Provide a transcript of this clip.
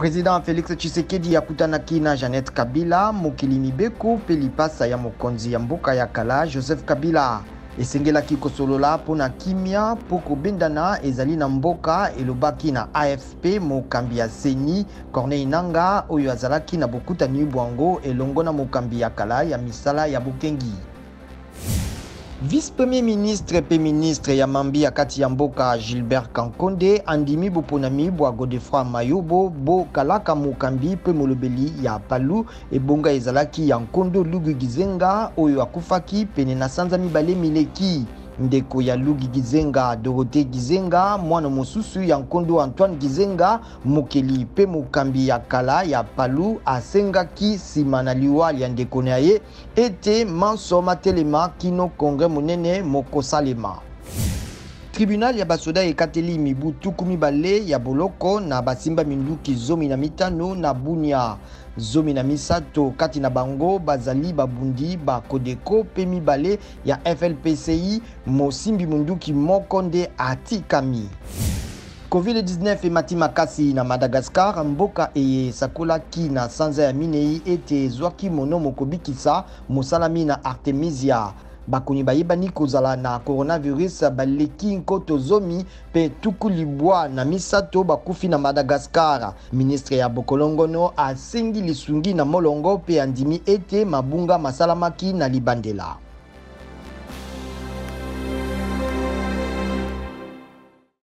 Président Félix Tshisekedi akutanaki na Jeannette Kabila, mokili mibeko pe lipasa ya mokonzi ya mboka ya kala Joseph Kabila. Esengelaki kosolola pona kimia poko bendana ezali na mboka elobaki na AFP mokambi ya Seni Corneille Nangaa oyo azalaki na bokutani bwango elongo na mokambi ya kala ya misala ya bokengi. Vice-premier ministre pe ministre ya mambi ya kati ya mboka Gilbert Kankonde andimi boponami bwa Godefroid Mayobo bo kalaka mokambi pe molobeli ya palu ebonga ezalaki ya Nkondo Lugu Gizenga oyo akufaki pene na sanza mibale mileki. Ndeko ya Lugu Gizenga Dorothée Gizenga mwana mosusu ya Nkondo Antoine Gizenga mokeli pe mokambi ya kala ya palu asengaki sima na liwali ya ndeko na ye ete mansoma telema kino kongre monene mokosalema. Tribunal ya basoda ekateli mibu tuku mibale ya boloko na basimba minduki zomi na mitano na Bunia. Zomi na misato kati na bango bazali babundi ba Kodeko pe mibale ya FLPCI mosimbi munduki moko nde atikami. COVID-19 emati makasi na Madagascar mboka eye sakolaki na sanza ya minei ete zwaki mono mokobikisa mosalami na Artemisia. Bakoni bayebani kozala na coronavirus baleki nkoto zomi pe tuku libwa na misato bakufi na Madagascar. Ministre ya Bokolongono asengi lisungi na molongo pe andimi ete mabunga masalamaki na libandela.